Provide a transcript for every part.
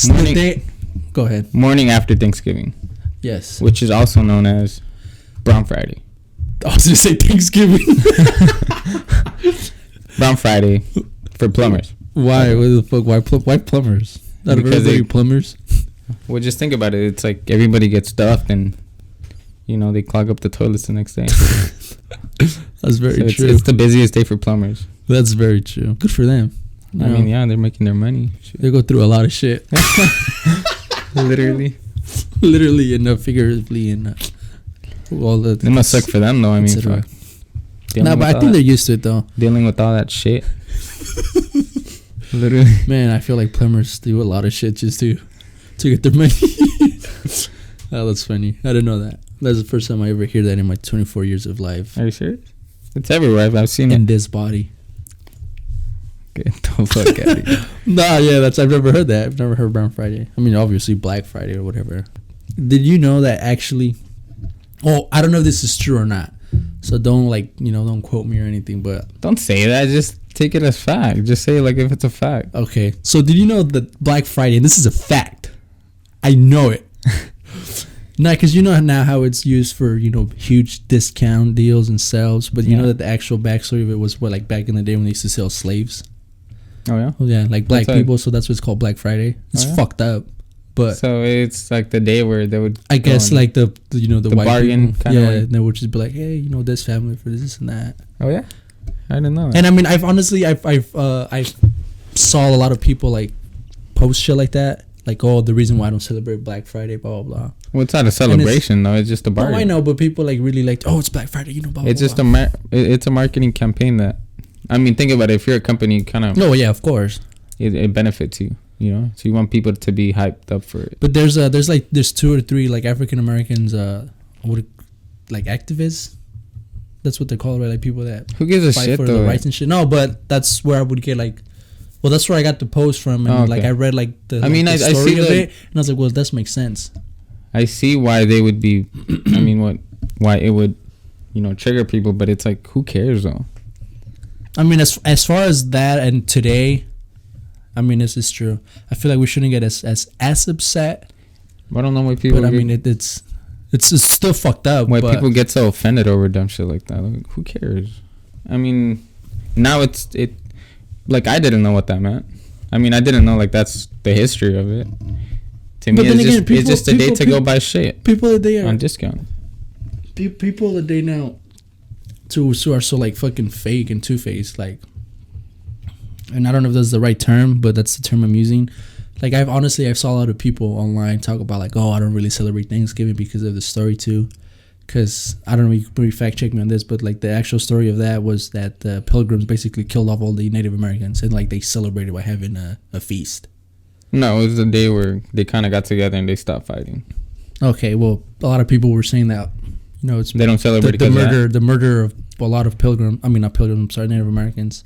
the day. Go ahead. Morning after Thanksgiving. Yes. Which is also known as Brown Friday. I was gonna say Thanksgiving. Brown Friday for plumbers. Why? What the fuck? Why plumbers? Not Because everybody plumbers. Well, just think about it. It's like everybody gets stuffed and, they clog up the toilets the next day. That's very true. It's the busiest day for plumbers. That's very true. Good for them. I mean, yeah, they're making their money. Shit. They go through a lot of shit. Literally. Literally and figuratively and all the. It must suck for them though. I mean, no, but I think they're used to it though. Dealing with all that shit. Literally. Man, I feel like plumbers do a lot of shit just to get their money. Oh, that's funny. I didn't know that. That's the first time I ever hear that in my 24 years of life. Are you serious? It's everywhere. I've seen it. In this body. Get the fuck out of here. Nah, yeah, I've never heard that. I've never heard Brown Friday. I mean, obviously Black Friday or whatever. Did you know that actually... Oh, I don't know if this is true or not. So don't don't quote me or anything, but... Don't say that. Just take it as fact. Just say it like if it's a fact. Okay. So did you know that Black Friday, and this is a fact. I know it. Nah, because you know now how it's used for, huge discount deals and sales. But you know that the actual backstory of it was like back in the day when they used to sell slaves. Oh, yeah? Oh, yeah, like black people. So that's what's called Black Friday. It's fucked up. But so it's like the day where they would... I guess like the white bargain people. kind of and they would just be like, hey, this family for this and that. Oh, yeah? I didn't know that. And I mean, I've honestly, I saw a lot of people like post shit like that. Like, oh, the reason why I don't celebrate Black Friday, blah, blah, blah. Well, it's not a celebration, though. It's just a bargain. Oh, I know, but people like really like, oh, it's Black Friday, blah, blah, it's just blah. it's a marketing campaign that... I mean, think about it. If you're a company, kind of... No, yeah, of course. It benefits you, So you want people to be hyped up for it. But there's 2 or 3 like African Americans, like activists. That's what they're called, right? Like people that who gives a fight shit for though. the rights and shit. No, but that's where I would get like, well, that's where I got the post from, and like I read like the. I mean, the story of it, and I was like, well, that makes sense. I see why they would be. I mean, why it would, trigger people, but it's like, who cares though? I mean, as far as that and today, I mean, this is true. I feel like we shouldn't get as upset. I don't know why people. But I mean, it's still fucked up. Why people get so offended over dumb shit like that? Like, who cares? I mean, now it. Like, I didn't know what that meant. I mean, I didn't know like that's the history of it. To me, it's just a day to go buy shit. People that they are on discount. People that they now. Who are so like fucking fake and two-faced, like, and I don't know if that's the right term, but that's the term I'm using. Like, I've saw a lot of people online talk about like, oh, I don't really celebrate Thanksgiving because of the story too. Because I don't know, you can maybe fact check me on this, but like the actual story of that was that the Pilgrims basically killed off all the Native Americans and like they celebrated by having a feast. No, it was the day where they kind of got together and they stopped fighting. Okay, well, a lot of people were saying that. It's they don't celebrate the murder of a lot of Native Americans.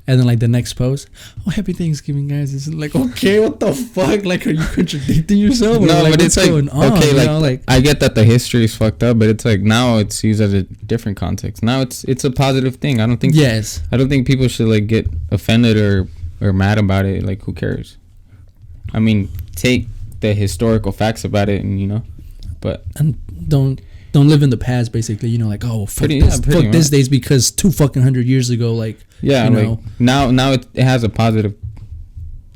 And then like the next post, oh, happy Thanksgiving, guys. It's like, okay, what the fuck? Like, are you contradicting yourself? No, like, but it's like, going on? Okay, I get that the history is fucked up, but it's like now it's used as a different context. Now it's a positive thing. I don't think people should like get offended or mad about it. Like, who cares? I mean, take the historical facts about it and don't live in the past, basically. Like, oh, fuck this days because 200 years ago, like, like now it has a positive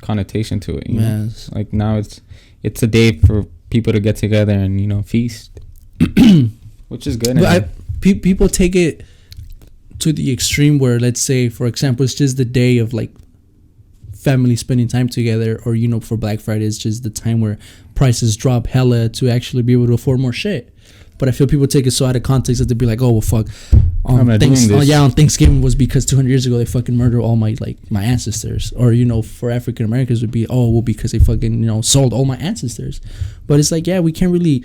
connotation to it. Yes. Like now it's a day for people to get together and feast, which is good. But people take it to the extreme where, let's say, for example, it's just the day of like family spending time together, or for Black Friday, it's just the time where prices drop hella to actually be able to afford more shit. But I feel people take it so out of context that they'd be like, oh, well, fuck. On Thanksgiving was because 200 years ago they fucking murdered all my ancestors. Or, for African Americans would be, oh, well, because they fucking, sold all my ancestors. But it's like, yeah, we can't really...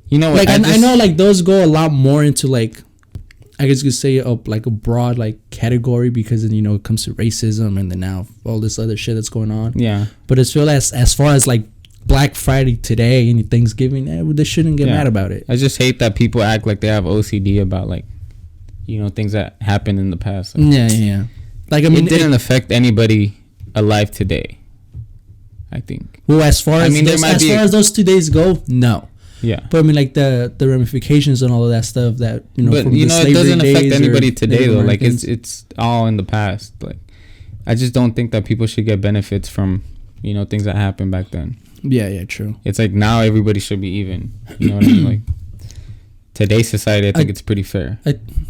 Like, I know, like, those go a lot more into, like, I guess you could say, a broad, like, category because, it comes to racism and then now all this other shit that's going on. Yeah. But it's feel as far as, like, Black Friday today and Thanksgiving, they shouldn't get mad about it. I just hate that people act like they have OCD about like, things that happened in the past. Like, yeah. Like, I mean, it didn't affect anybody alive today. I think. Well, as far as those 2 days go, no. Yeah. But I mean, like the ramifications and all of that stuff that, you know, but from you know, it doesn't affect anybody today though. Like Americans. it's all in the past. Like I just don't think that people should get benefits from, you know, things that happened back then. Yeah, true. It's like now everybody should be even. You know what I mean? Like today's society, I think it's pretty fair.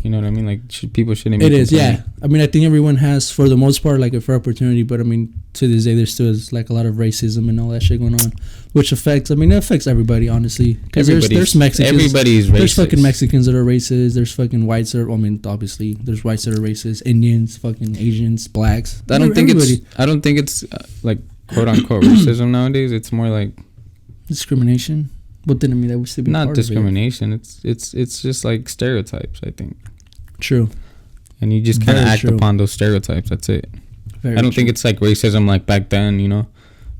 You know what I mean? Like people shouldn't. It is, yeah. I mean, I think everyone has, for the most part, like a fair opportunity. But I mean, to this day, there still is like a lot of racism and all that shit going on, which affects. I mean, it affects everybody, honestly. Because there's Mexicans. Everybody's racist. There's fucking Mexicans that are racist. There's fucking whites that are. I mean, obviously, there's whites that are racist. Indians, fucking Asians, blacks. I don't think it's like quote unquote racism nowadays. It's more like discrimination. But then I mean, that would still be not discrimination. It's just like stereotypes, I think. True. And you just kind of act upon those stereotypes. That's it. I don't think it's like racism like back then, you know.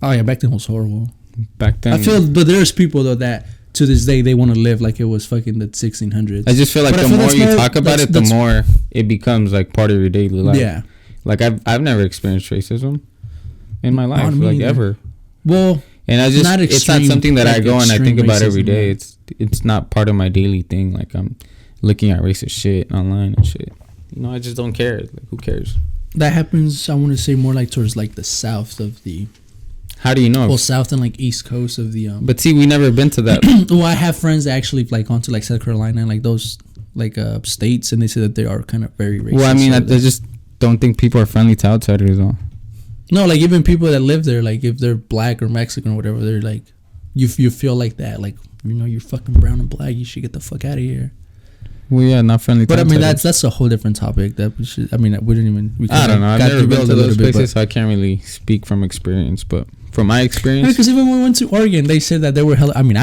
Oh yeah, back then was horrible. Back then, I feel, but there's people though that to this day they want to live like it was fucking the 1600s. I just feel like the more you talk about it, the more it becomes like part of your daily life. Yeah. Like I've never experienced racism in my life, like ever. Well. And I just, it's not something that I go and I think about every day. It's not part of my daily thing. Like I'm looking at racist shit online and shit. You know, I just don't care. Like, who cares? That happens, I want to say, more like towards like the south of the. How do you know? Well, south and like east coast of the. But see, we never been to that. Well, I have friends that actually like gone to like South Carolina and like those like states, and they say that they are kind of very racist. Well, I mean, I just don't think people are friendly to outsiders, though. No, like even people that live there, like if they're black or Mexican or whatever, they're like, you feel like that, like, you know, you're fucking brown and black, you should get the fuck out of here. Well, yeah, not friendly. But I mean, that's a whole different topic. That we should. I mean, we didn't even. I don't know. I've never been to those places, so I can't really speak from experience. But from my experience, because even when we went to Oregon, they said that they were hella. I mean,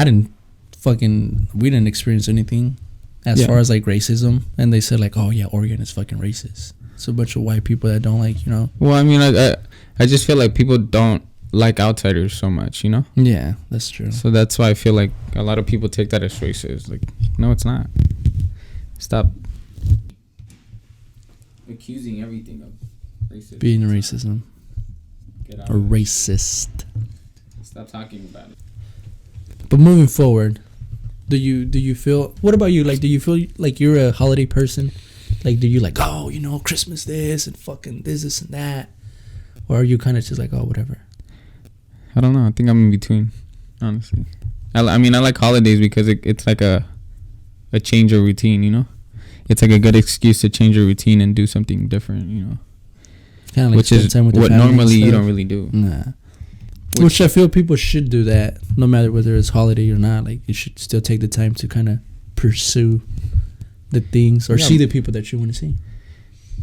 we didn't experience anything as far as like racism, and they said like, oh yeah, Oregon is fucking racist. It's a bunch of white people that don't like, you know. Well, I mean, I just feel like people don't like outsiders so much, you know? Yeah, that's true. So that's why I feel like a lot of people take that as racist. Like, no, it's not. Stop accusing everything of racism. Being racism. Get out or racist. Stop talking about it. But moving forward, do you feel, what about you? Like, do you feel like you're a holiday person? Like, do you like, oh, you know, Christmas this and fucking this and that? Or are you kind of just like, oh, whatever? I don't know. I think I'm in between, honestly. I mean, I like holidays because it's like a change of routine, you know? It's like a good excuse to change your routine and do something different, you know? Kind of like which is what normally you don't really do. Nah. Which I feel people should do that, no matter whether it's holiday or not. Like, you should still take the time to kind of pursue the things or see the people that you want to see.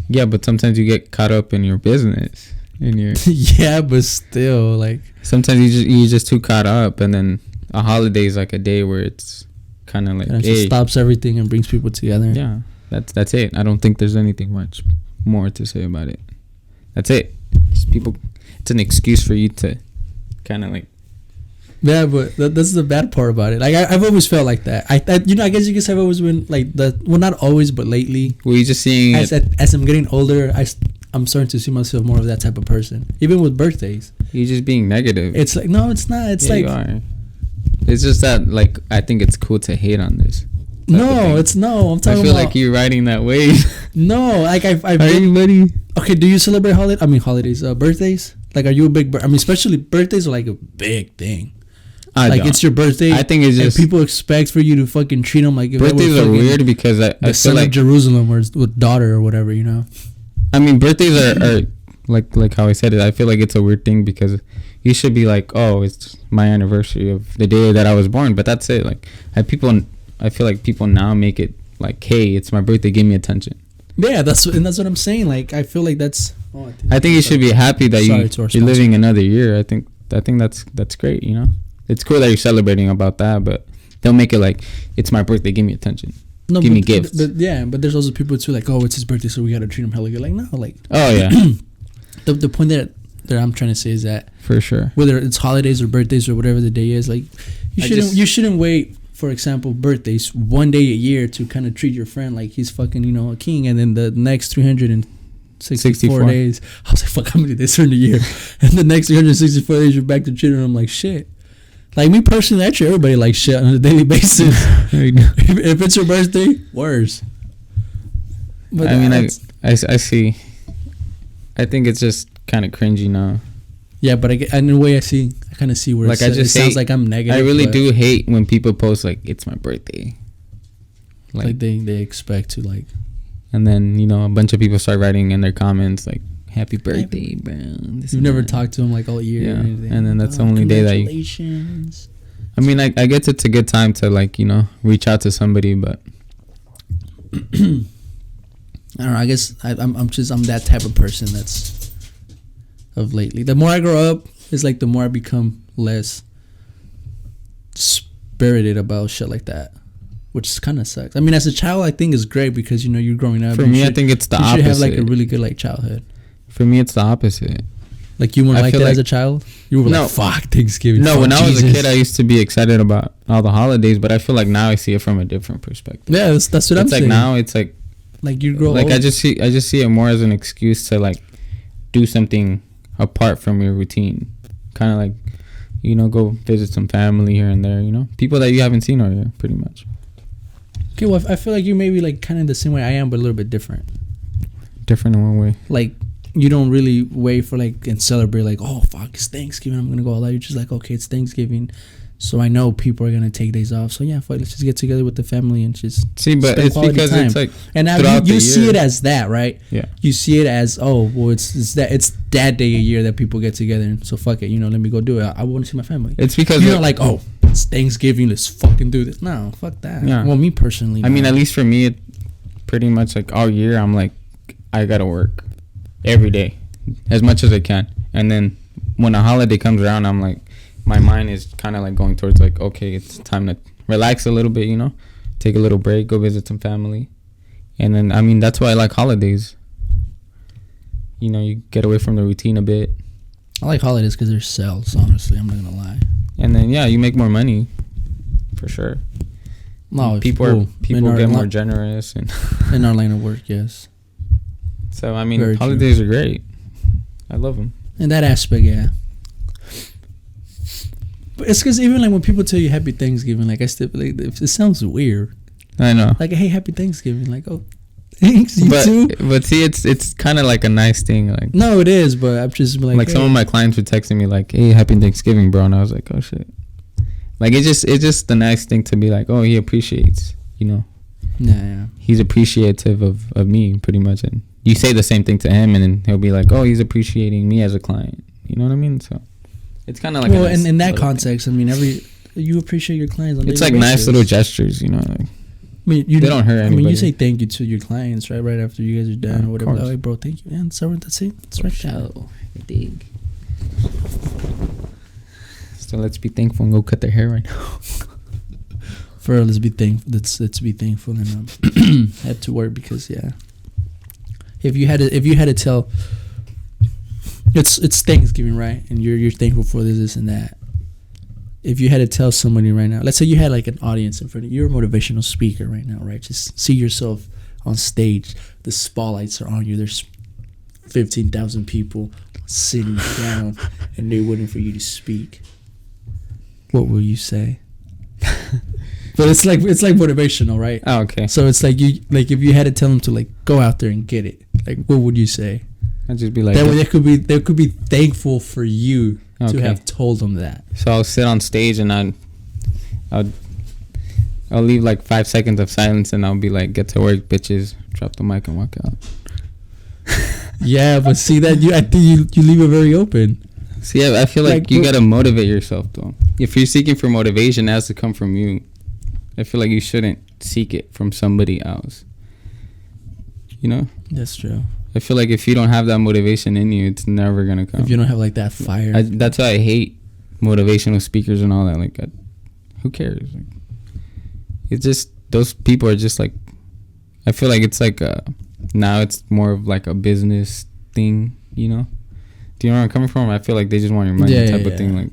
Yeah, but sometimes you get caught up in your business. Yeah, but still, like, sometimes you just too caught up, and then a holiday is like a day where it's kind of like it just stops everything and brings people together. Yeah, that's it. I don't think there's anything much more to say about it. That's it. It's an excuse for you to kind of like. Yeah, but that's the bad part about it. Like, I've always felt like that. I guess you could say I've always been like well, not always, but lately. Well, you're just seeing as I'm getting older, I'm starting to see myself more of that type of person. Even with birthdays. You're just being negative. It's like, no, it's not. It's like. You are. It's just that, like, I think it's cool to hate on this. No, it's no. I'm talking about. I feel like you're riding that wave. No, like I've been. Buddy? Okay, do you celebrate holidays? Birthdays? Like, are you a big? I mean, especially birthdays are like a big thing. It's your birthday. I think it's just and people expect for you to fucking treat them like birthdays are weird because I feel son like of Jerusalem or with daughter or whatever, you know. I mean, birthdays are like how I said it. I feel like it's a weird thing because you should be like, oh, it's my anniversary of the day that I was born, but that's it. Like, I feel like people now make it like, hey, it's my birthday, give me attention. Yeah, that's what I'm saying. Like, I feel like that's. Oh, I think you should be happy that you're living another year. I think that's great. You know, it's cool that you're celebrating about that, but don't make it like it's my birthday, give me attention. No, give me gifts. But there's also people too like, oh, it's his birthday, so we gotta treat him hella good. Like, no, like. Oh yeah. the point that I'm trying to say is that for sure, whether it's holidays or birthdays or whatever the day is, like, you shouldn't wait. For example, birthdays, one day a year to kind of treat your friend like he's fucking, you know, a king, and then the next 64 days. I was like, fuck, how many days are in a year? And the next 364 days, you're back to cheating. I'm like, shit. Like, me personally, actually, everybody likes shit on a daily basis. if it's your birthday, worse. But I mean, I see. I think it's just kind of cringy now. Yeah, but in a way, I kind of see where like it sounds like I'm negative. I really do hate when people post, like, it's my birthday. Like they expect to, like. And then, you know, a bunch of people start writing in their comments, like, happy birthday, bro. You've never talked to them, like, all year. Yeah. Or anything. And then that's the only day that you. I mean, I guess it's a good time to, like, you know, reach out to somebody, but. I don't know. I guess I'm that type of person that's of lately. The more I grow up, it's like the more I become less spirited about shit like that, which kind of sucks. I mean, as a child, I think it's great because, you know, you're growing up. For me, I think it's the opposite. You should have like a really good like childhood. For me, it's the opposite. Like, you weren't like that as a child? You were like, fuck Thanksgiving. No, when I was a kid, I used to be excited about all the holidays, but I feel like now I see it from a different perspective. Yeah, that's what I'm saying. It's like now, it's like you grow like old. I just see it more as an excuse to, like, do something apart from your routine. Kind of like, you know, go visit some family here and there, you know? People that you haven't seen all year, pretty much. Okay, well, I feel like you may be, like, kind of the same way I am, but a little bit different. Different in what way? Like, you don't really wait for, like, and celebrate, like, oh, fuck, it's Thanksgiving, I'm going to go all out. You're just like, okay, it's Thanksgiving. So I know people are going to take days off. So, yeah, fuck, let's just get together with the family and just see, but it's because time. It's like, and now you see it as that, right? Yeah. You see it as, oh, well, it's that day a year that people get together. And so, fuck it, you know, let me go do it. I want to see my family. It's because you're not like, oh, it's Thanksgiving, let's fucking do this. No, fuck that. Yeah. Well, me personally. I mean, at least for me, it pretty much, like, all year, I'm like, I got to work every day as much as I can. And then when a holiday comes around, I'm like, my mind is kind of like going towards, like, okay, it's time to relax a little bit, you know, take a little break, go visit some family. And then, I mean, that's why I like holidays. You know, you get away from the routine a bit. I like holidays because they're sales, honestly. I'm not going to lie. And then, yeah, you make more money, for sure. No, people get more generous. And in our line of work, yes. So, I mean, very holidays are great. I love them. In that aspect, yeah. But it's because even, like, when people tell you Happy Thanksgiving, like, I still, like, it sounds weird. I know. Like, hey, Happy Thanksgiving. Like, oh, thanks, you too. But see, it's kind of like a nice thing. Like, no, it is, but I'm just like... Like, hey. Some of my clients were texting me, like, hey, Happy Thanksgiving, bro. And I was like, oh, shit. Like, it's just the nice thing to be like, oh, he appreciates, you know. Yeah. He's appreciative of me, pretty much. And you say the same thing to him, and then he'll be like, oh, he's appreciating me as a client. You know what I mean? So it's kind of like, well, in that context, thing. I mean, you appreciate your clients on it's like basis. Nice little gestures, you know. Like, I mean, they don't hurt anybody. I mean, you say thank you to your clients, right? Right after you guys are done, or whatever. Oh, hey, bro, thank you. And so that's it. That's right. Show. Dig. So let's be thankful and go cut their hair right now. For let's be thankful. Let's be thankful and have to work because if you had to tell, it's Thanksgiving, right? And you're thankful for this and that. If you had to tell somebody right now, let's say you had like an audience in front of you, you're a motivational speaker right now, right? Just see yourself on stage. The spotlights are on you. There's 15,000 people sitting down and they're waiting for you to speak. What will you say? But it's like motivational, right? Oh, okay. So it's like if you had to tell them to like go out there and get it, like what would you say? I'd just be like, that way they could be thankful for you to have told them that. So I'll sit on stage and I'll leave like 5 seconds of silence and I'll be like, get to work, bitches. Drop the mic and walk out. Yeah, but see that I think you leave it very open. See, I feel like you gotta motivate yourself though. If you're seeking for motivation, it has to come from you. I feel like you shouldn't seek it from somebody else. You know? That's true. I feel like if you don't have that motivation in you, it's never gonna come. If you don't have like that fire. That's why I hate motivational speakers and all that. Like, who cares? Like, it's just, those people are just like, I feel like it's like now it's more of like a business thing, you know? Do you know where I'm coming from? I feel like they just want your money type of thing. Like,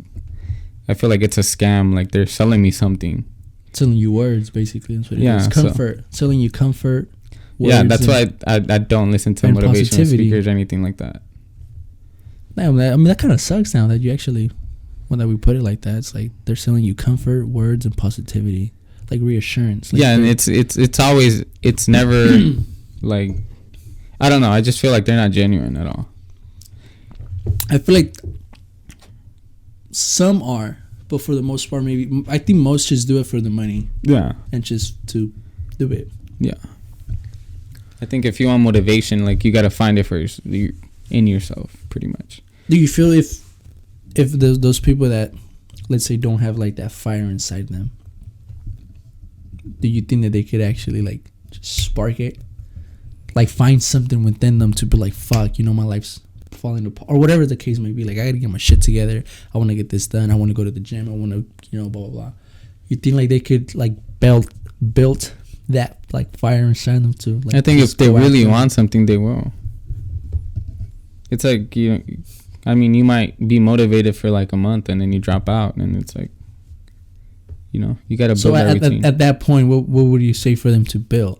I feel like it's a scam. Like, they're selling me something. Selling you words, basically. That's what it is. Comfort. Selling you comfort. Yeah, that's why I don't listen to motivational speakers or anything like that. I mean, that kind of sucks now that you actually, when that we put it like that, it's like they're selling you comfort, words, and positivity, like reassurance. Like, yeah, and it's always, it's never like, I don't know. I just feel like they're not genuine at all. I feel like some are, but for the most part, maybe I think most just do it for the money. Yeah, and just to do it. Yeah, I think if you want motivation, like you gotta find it first in yourself, pretty much. Do you feel if those people that, let's say, don't have like that fire inside them, do you think that they could actually like just spark it, like find something within them to be like, fuck, you know, my life's falling apart, or whatever the case may be, like I gotta get my shit together, I want to get this done, I want to go to the gym, I want to, you know, blah blah blah. You think like they could like build that like fire inside them to like, I think if they really want something, they will. It's like, you know, I mean, you might be motivated for like a month and then you drop out, and it's like, you know, you gotta build that routine. At that point, what would you say for them to build?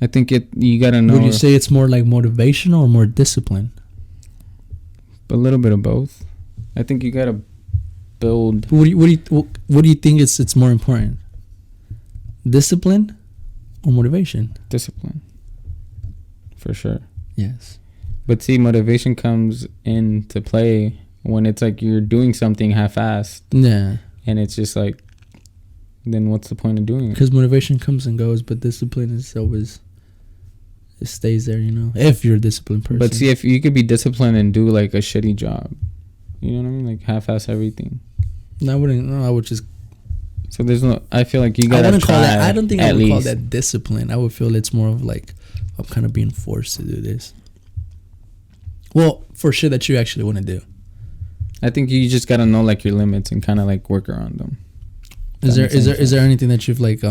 I think you gotta know. Would you say it's more like motivational or more discipline? A little bit of both. I think you gotta build. What do you think it's more important? Discipline or motivation? Discipline. For sure. Yes. But see, motivation comes into play when it's like you're doing something half-assed. Yeah. And it's just like, then what's the point of doing it? Because motivation comes and goes, but discipline is always, it stays there, you know, if you're a disciplined person. But see, if you could be disciplined and do like a shitty job, you know what I mean? Like half-ass everything. No, I wouldn't. No, I would just. So there's no, I feel like you gotta try. I don't think I would call that discipline. I would feel it's more of like, I'm kind of being forced to do this. Well, for sure that you actually want to do. I think you just gotta know like your limits and kind of like work around them. Is there anything that you've like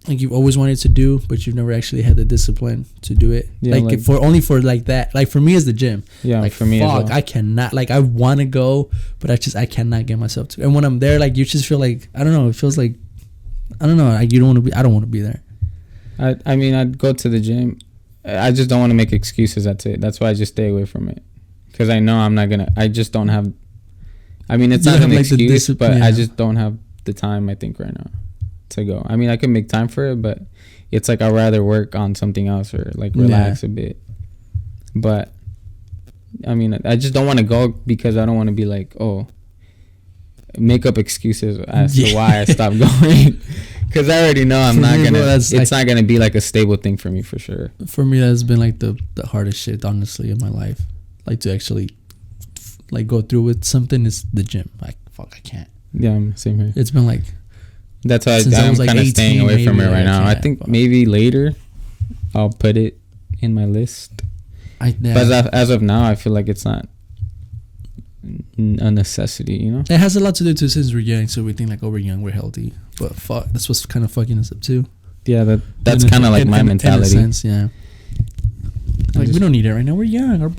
you've always wanted to do, but you've never actually had the discipline to do it? Yeah, like for like that. Like for me, it's the gym. Yeah, like for me as well. I cannot. Like I want to go, but I cannot get myself to. And when I'm there, like you just feel like, I don't know. It feels like, I don't know. Like you don't want to be. I don't want to be there. I mean, I'd go to the gym. I just don't want to make excuses. That's it. That's why I just stay away from it. Because I know I'm not gonna. I just don't have. I mean, it's not an excuse, but I just don't have the time, I think, right now to go. I mean, I could make time for it, but it's like I'd rather work on something else or like relax a bit. But I mean, I just don't want to go because I don't want to be like, oh, make up excuses as to why I stopped going. Because I already know I'm not gonna. It's not gonna be like a stable thing for me for sure. For me, that's been like the hardest shit, honestly, in my life. Like to actually like go through with something is the gym. Like fuck, I can't. Yeah, same here. It's been like. That's why I'm like kind of staying away from it right now. I think maybe later I'll put it in my list. But as of now, I feel like it's not a necessity, you know? It has a lot to do too since we're young, so we think like, oh, we're young, we're healthy. But fuck, that's what's kind of fucking us up too. Yeah, that's kind of like my mentality. In a sense, yeah. Like we don't need it right now. We're young. Our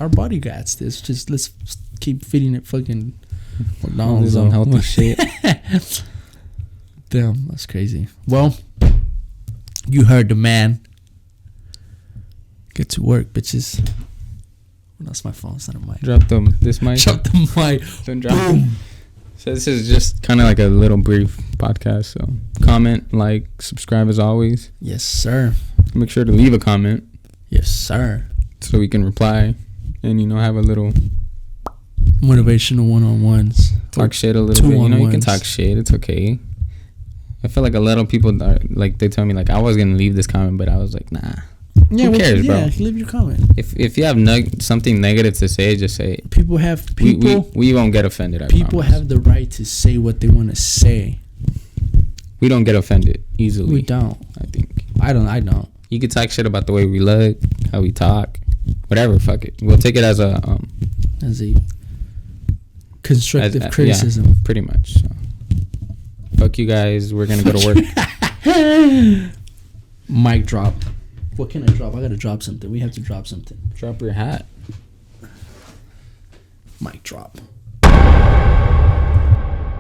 body gets this. Just let's keep feeding it fucking all this unhealthy shit. Damn, that's crazy. Well, you heard the man. Get to work, bitches. Well, that's my phone. It's not a mic. Drop this mic. Drop the mic. Don't drop it. So this is just kind of like a little brief podcast. So comment, like, subscribe as always. Yes, sir. Make sure to leave a comment. Yes, sir. So we can reply and, you know, have a little motivational one-on-ones. Talk shit a little bit. You know, you can talk shit. It's okay. I feel like a lot of people are, like, they tell me like I was gonna leave this comment, but I was like, nah. Yeah, who cares, bro? Yeah, leave your comment. If you have something negative to say, just say it. People have we won't get offended. People have the right to say what they want to say. We don't get offended easily. We don't. I think. I don't. You could talk shit about the way we look, how we talk, whatever. Fuck it. We'll take it as a constructive criticism. Yeah, pretty much. So. Fuck you guys. We're gonna go to work. Mic drop. What can I drop? I gotta drop something. We have to drop something. Drop your hat. Mic drop.